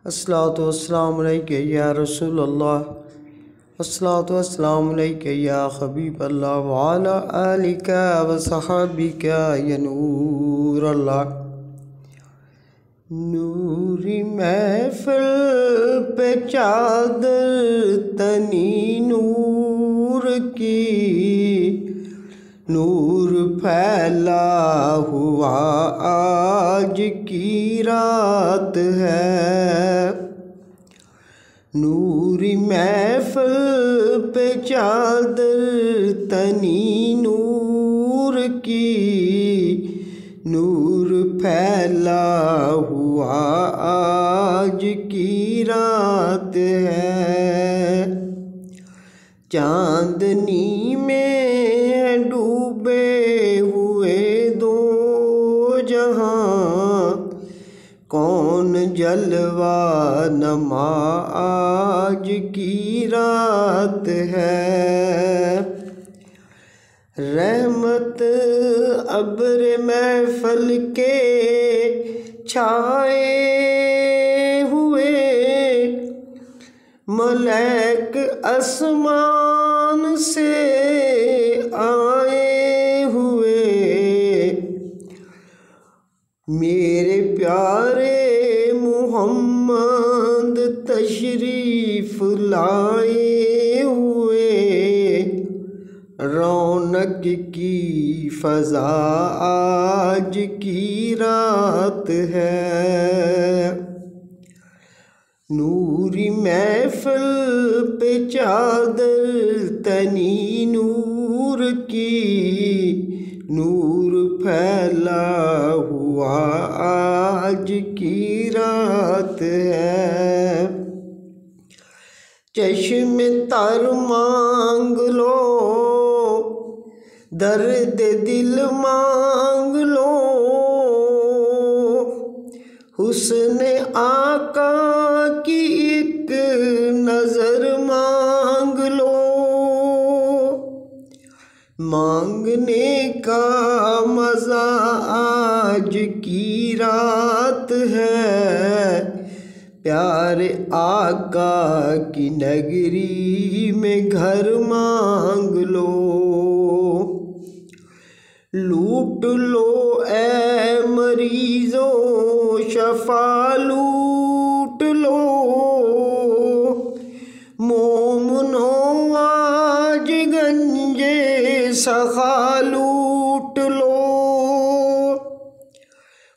अस्सलातु वस्सलामु अलैका या रसूलल्लाह, अस्सलातु वस्सलामु अलैका या हबीबल्लाह व अला आलिका व सहाबिका या नूरल्लाह। नूरी महफिल पे चादर तनी नूर की, नूर फैला हुआ आज की रात है। नूरी महफिल पे चादर तनी नूर की, नूर फैला हुआ आज की रात है। चांदनी में डूबे हुए दो जहां, कौन जलवा नमा आज की रात है। रहमत अब्र महफल के छाए हुए, मलैक आसमान से आए हुए, मेरे प्यारे मुहम्मद तशरीफ लाए हुए। रौनक की फ़ज़ा आज की रात है। नूरी महफिल पे चादर तनी नूर की, नूर फैला हुआ आज की रात है। चश्मे तर मांग लो, दर्द दिल मांग लो, हुस्न आका की एक नजर मांग लो। मांगने का मजा आज की रात है। प्यारे आका की नगरी में घर मांग लो। लूट लो ए मरीजो शफा लूट लो, मोमनो आज गंजे सखा लूट लो।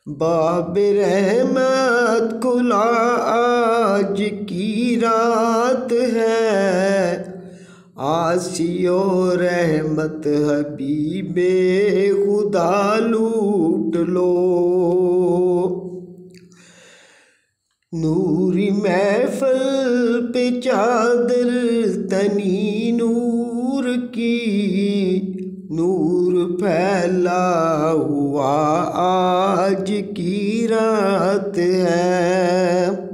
बाब रहमत खुला आज की रात है। आसियो रहमत हबीबे खुदा लूट लो। नूरी महफिल पे चादर तनी नूर की, नूर फैला हुआ आज की रात है।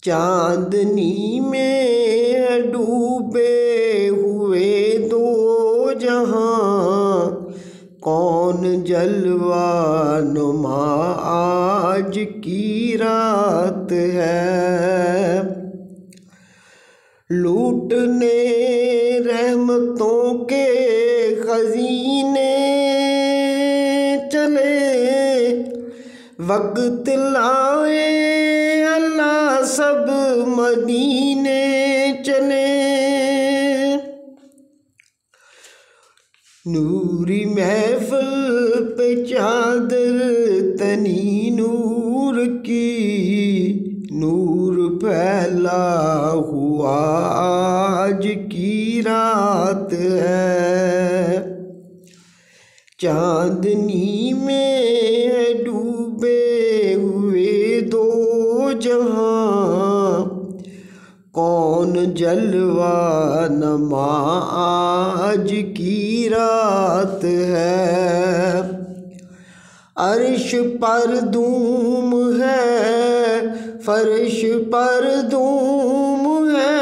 चांदनी में डूबे हुए दो जहां, कौन जलवा नुमा आज की रात है। लूटने रहमतों के खजीने चले, वक्त लाए अल्लाह सब मदीने चले। नूरी महफिल पे चादर तनी नूर की, नूर फैला हुआ आज की रात है। चांदनी में डूबे हुए दो जहां, कौन जलवा नमा आज की रात है। अर्श पर धूम है, फर्श पर धूम है,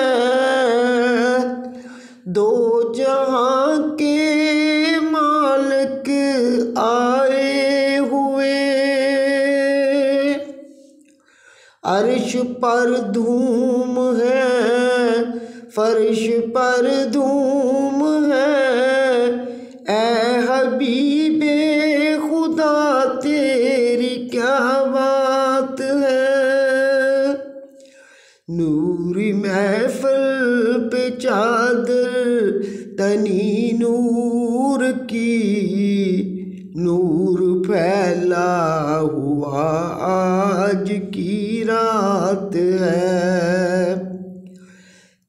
दो जहां के मालिक आए हुए। अर्श पर धूम है, फर्श पर धूम है, ऐ हबीबे खुदा तेरी क्या बात है। नूरी महफिल पे चादर तनी नूर की, नूर फैला हुआ आज की रात है।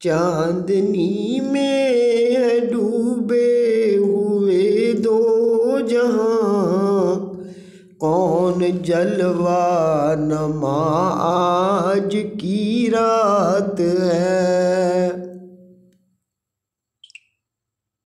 चांदनी में है डूबे हुए दो जहां, कौन जलवा नमा आज की रात है।